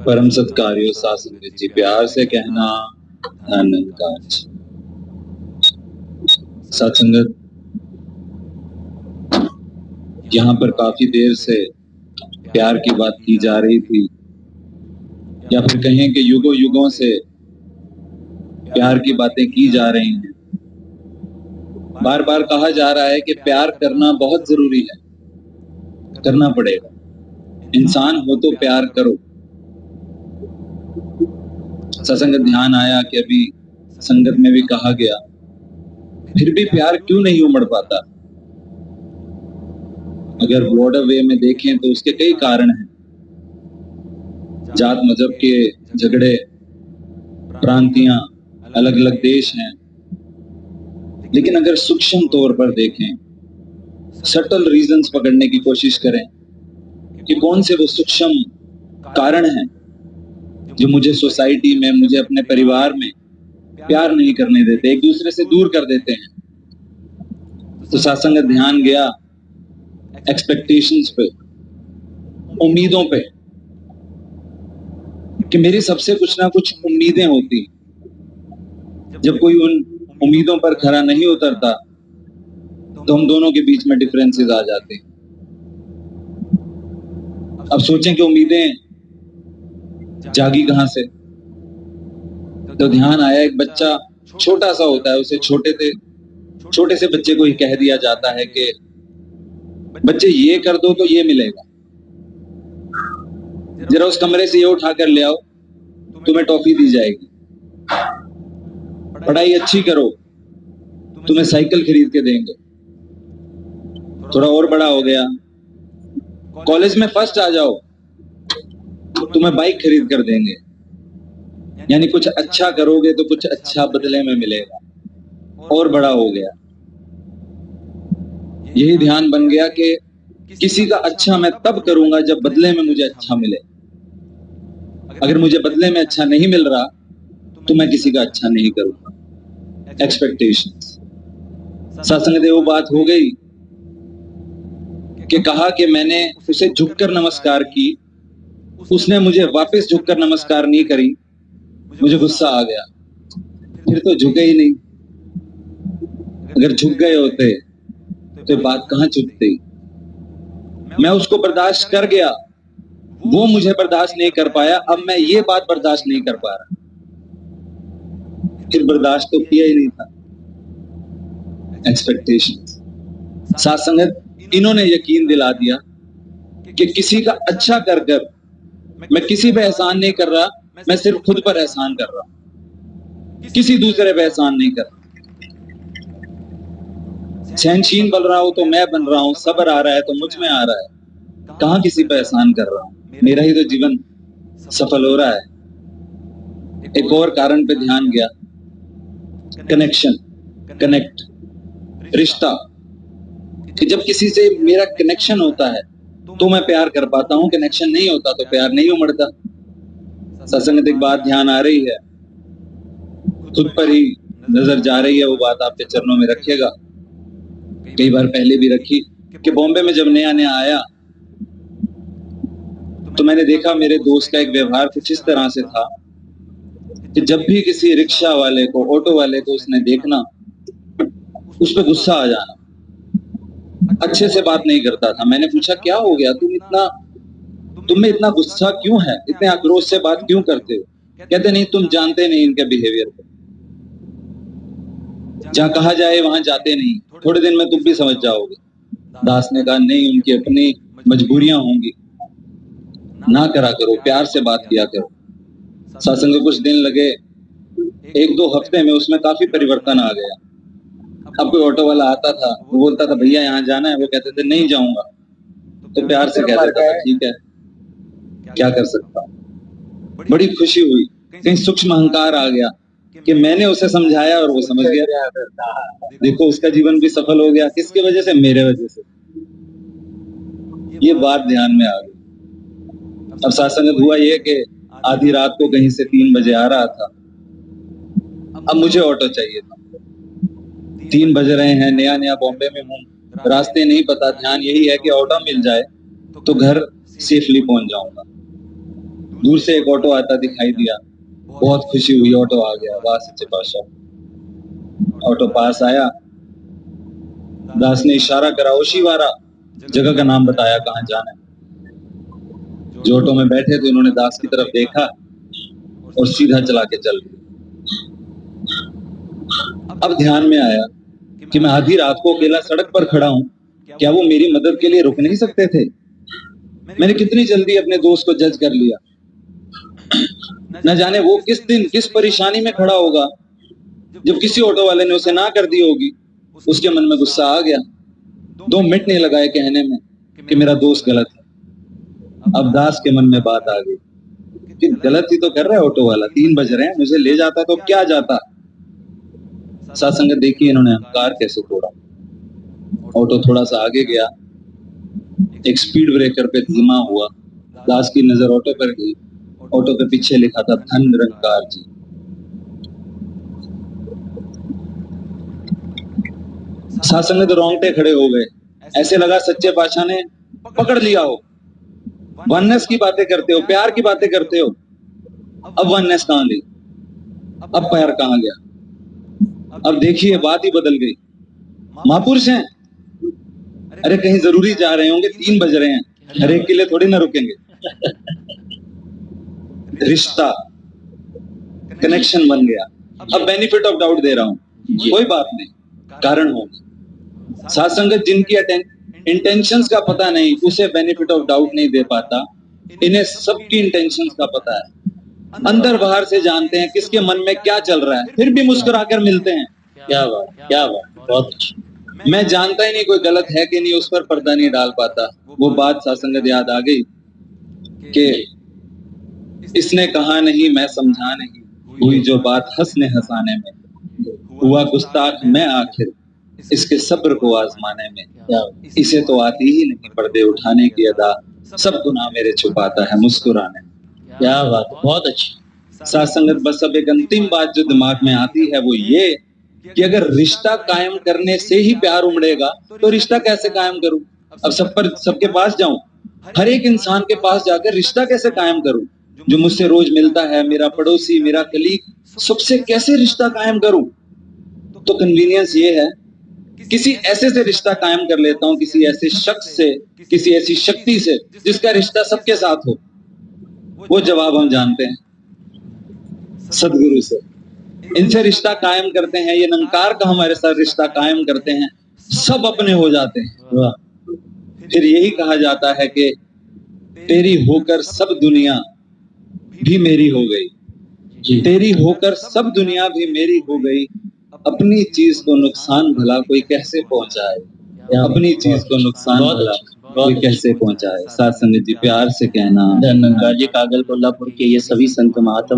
परम सत्कार्यो सासंगत जी, प्यार से कहना धन काज। सत्संगत, यहाँ पर काफी देर से प्यार की बात की जा रही थी, या फिर कहें कि युगों युगों से प्यार की बातें की जा रही हैं। बार बार कहा जा रहा है कि प्यार करना बहुत जरूरी है, करना पड़ेगा। इंसान हो तो प्यार करो। सत्संग ध्यान आया कि अभी संगत में भी कहा गया, फिर भी प्यार क्यों नहीं उमड़ पाता? अगर ब्रॉडर वे में देखें तो उसके कई कारण हैं। जात मजहब के झगड़े, प्रांतियां, अलग अलग देश हैं। लेकिन अगर सूक्ष्म तौर पर देखें, सटल रीजंस पकड़ने की कोशिश करें कि कौन से वो सूक्ष्म कारण हैं जो मुझे सोसाइटी में, मुझे अपने परिवार में प्यार नहीं करने देते, एक दूसरे से दूर कर देते हैं। तो सत्संग ध्यान गया एक्सपेक्टेशंस पे, उम्मीदों पे, कि मेरी सबसे कुछ ना कुछ उम्मीदें होती। जब कोई उन उम्मीदों पर खरा नहीं उतरता तो हम दोनों के बीच में डिफरेंसेस आ जाते। अब सोचें कि उम्मीदें जागी कहां से? तो ध्यान आया, एक बच्चा छोटा सा होता है, उसे छोटे से बच्चे को ही कह दिया जाता है कि बच्चे ये कर दो तो ये मिलेगा, जरा उस कमरे से ये उठा कर ले आओ, तुम्हें टॉफी दी जाएगी। पढ़ाई अच्छी करो, तुम्हें साइकिल खरीद के देंगे। थोड़ा और बड़ा हो गया, कॉलेज में फर्स्ट आ जाओ, तुम्हें बाइक खरीद कर देंगे। यानी कुछ अच्छा करोगे तो कुछ अच्छा बदले में मिलेगा। और बड़ा हो गया, यही ध्यान बन गया कि किसी का अच्छा मैं तब करूंगा जब बदले में मुझे अच्छा मिले। अगर मुझे बदले में अच्छा नहीं मिल रहा तो मैं किसी का अच्छा नहीं करूंगा। एक्सपेक्टेशंस। सत्संग देव बात हो गई कि कहा कि मैंने उसे झुककर नमस्कार की, उसने मुझे वापस झुककर नमस्कार नहीं करी, मुझे गुस्सा आ गया। फिर तो झुके ही नहीं। अगर झुक गए होते तो बात कहां चुकती? मैं उसको बर्दाश्त कर गया, वो मुझे बर्दाश्त नहीं कर पाया, अब मैं ये बात बर्दाश्त नहीं कर पा रहा। फिर बर्दाश्त तो किया ही नहीं था। एक्सपेक्टेशंस। सात्संगत, इन्होंने यकीन दिला दिया कि किसी का अच्छा कर कर मैं किसी पे एहसान नहीं कर रहा, मैं सिर्फ खुद पर एहसान कर रहा हूं, किसी दूसरे पे एहसान नहीं कर रहा। सहनशील बन रहा हूं तो मैं बन रहा हूं, सब्र आ रहा है तो मुझ में आ रहा है, कहां किसी पे एहसान कर रहा हूं, मेरा ही तो जीवन सफल हो रहा है। एक और कारण पे ध्यान गया, कनेक्शन, कनेक्ट, रिश्ता। कि जब किसी से मेरा कनेक्शन होता है तो मैं प्यार कर पाता हूं, कनेक्शन नहीं होता तो प्यार नहीं उमड़ता। सत्संग एक बात ध्यान आ रही है, खुद पर ही नजर जा रही है, वो बात आपके चरणों में रखिएगा। कई बार पहले भी रखी कि बॉम्बे में जब नया नया आया तो मैंने देखा मेरे दोस्त का एक व्यवहार कुछ इस तरह से था कि जब भी किसी रिक्शा वाले को, ऑटो वाले को उसने देखना, उस पर गुस्सा आ जाना, अच्छे से बात नहीं करता था। मैंने पूछा क्या हो गया, तुम में इतना गुस्सा क्यों है, इतने आक्रोश से बात क्यों करते हो? कहते नहीं, तुम जानते नहीं इनके बिहेवियर को, जहां कहा जाए वहां जाते नहीं, थोड़े दिन में तुम भी समझ जाओगे। दास ने कहा नहीं, उनकी अपनी मजबूरियां होंगी, ना करा करो, प्यार से बात किया करो। सत्संग कुछ दिन लगे, एक दो हफ्ते में उसमें काफी परिवर्तन आ गया। अब कोई ऑटो वाला आता था, वो बोलता था भैया यहाँ जाना है, वो कहते थे नहीं जाऊंगा, तो प्यार से कह देता था ठीक है, क्या कर सकता हूँ। बड़ी खुशी हुई, कहीं सूक्ष्म अहंकार आ गया कि मैंने उसे समझाया और वो समझ गया। देखो उसका जीवन भी सफल हो गया, किसकी वजह से? मेरे वजह से। ये बात ध्यान में आ गई। अब सत्संग हुआ ये कि आधी रात को कहीं से 3 बजे आ रहा था, अब मुझे ऑटो चाहिए था। 3 बज रहे हैं, नया नया बॉम्बे में हूँ, रास्ते नहीं पता, ध्यान यही है कि ऑटो मिल जाए तो घर सेफली पहुंच जाऊंगा। दूर से एक ऑटो आता दिखाई दिया, बहुत खुशी हुई, ऑटो आ गया। वाह सच्चे पातशाह। ऑटो पास आया, दास ने इशारा करा, ओशीवारा, जगह का नाम बताया कहाँ जाना है। जो ऑटो में बैठे थे उन्होंने दास की तरफ देखा और सीधा चला के चल दिया। अब ध्यान में आया कि मैं आधी रात को अकेला सड़क पर खड़ा हूं, क्या वो मेरी मदद के लिए रुक नहीं सकते थे? मैंने कितनी जल्दी अपने दोस्त को जज कर लिया। न जाने वो किस दिन किस परेशानी में खड़ा होगा जब किसी ऑटो वाले ने उसे ना कर दी होगी। उसके मन में गुस्सा आ गया। 2 मिनट नहीं लगाए कहने में कि मेरा दोस्त गलत है। अब दास के मन में बात आ गई कि गलत ही तो कर रहा है ऑटो वाला, 3 बज रहे हैं, मुझे ले जाता तो क्या जाता। सासंगत देखिए इन्होंने अहंकार कैसे तोड़ा। ऑटो थोड़ा सा आगे गया, एक स्पीड ब्रेकर पे धीमा हुआ। दास की नजर ऑटो पर गई। ऑटो पे पीछे लिखा था धन निरंकार जी। सासंगत रोंगटे खड़े हो गए, ऐसे लगा सच्चे पातशाह ने पकड़ लिया हो। वननेस की बातें करते हो, प्यार की बातें करते हो, अब वननेस कहां गई, अब प्यार कहां गया? अब देखिए बात ही बदल गई। महापुरुष हैं, अरे कहीं जरूरी जा रहे होंगे, 3 बज रहे हैं, हर एक के लिए थोड़ी ना रुकेंगे। रिश्ता, कनेक्शन बन गया। अब बेनिफिट ऑफ डाउट दे रहा हूं, कोई बात नहीं, कारण होगा। सात्संगत जिनकी इंटेंशंस का पता नहीं, उसे बेनिफिट ऑफ डाउट नहीं दे पाता। इन्हें सबकी इंटेंशंस का पता है, अंदर बाहर से जानते हैं किसके मन में क्या चल रहा है, फिर भी मुस्कुराकर मिलते हैं। क्या बात, क्या बात, बहुत अच्छी। मैं जानता ही नहीं कोई गलत है कि नहीं, उस पर पर्दा नहीं डाल पाता। वो बात सात्संगत याद आ गई कि इसने कहा नहीं, मैं समझा नहीं, हुई जो बात हंसने हंसाने में, हुआ गुस्ताख मैं आखिर इसके सब्र को आजमाने में। इसे तो आती ही नहीं पर्दे उठाने की अदा, सब गुनाह मेरे छुपाता है मुस्कुराने में। क्या बात, बहुत अच्छी। सात्संगत बस अब एक अंतिम बात जो दिमाग में आती है वो ये कि अगर रिश्ता कायम करने से ही प्यार उमड़ेगा तो रिश्ता कैसे कायम करूं? अब सबके पास जाऊं, हर एक इंसान के पास जाकर रिश्ता कैसे कायम करूं? जो मुझसे रोज मिलता है, मेरा पड़ोसी, मेरा कलीग, सबसे कैसे रिश्ता कायम करूं? तो कन्वीनियंस ये है, किसी ऐसे से रिश्ता कायम कर लेता हूं, किसी ऐसे शख्स से, किसी ऐसी शक्ति से जिसका रिश्ता सबके साथ हो। वो जवाब हम जानते हैं, सदगुरु से। इनसे रिश्ता कायम करते हैं, ये निरंकार का हमारे साथ रिश्ता कायम करते हैं, सब अपने हो जाते हैं। फिर यही कहा जाता है कि तेरी होकर सब दुनिया भी मेरी हो गई, तेरी होकर सब दुनिया भी मेरी हो गई, अपनी चीज को नुकसान भला कोई कैसे पहुंचाए, अपनी चीज को नुकसान भला कोई कैसे पहुंचाए। सात्संगत जी प्यार से कहना, धन्यवाद जी। कागल कोल्हापुर के ये सभी संत महात्मा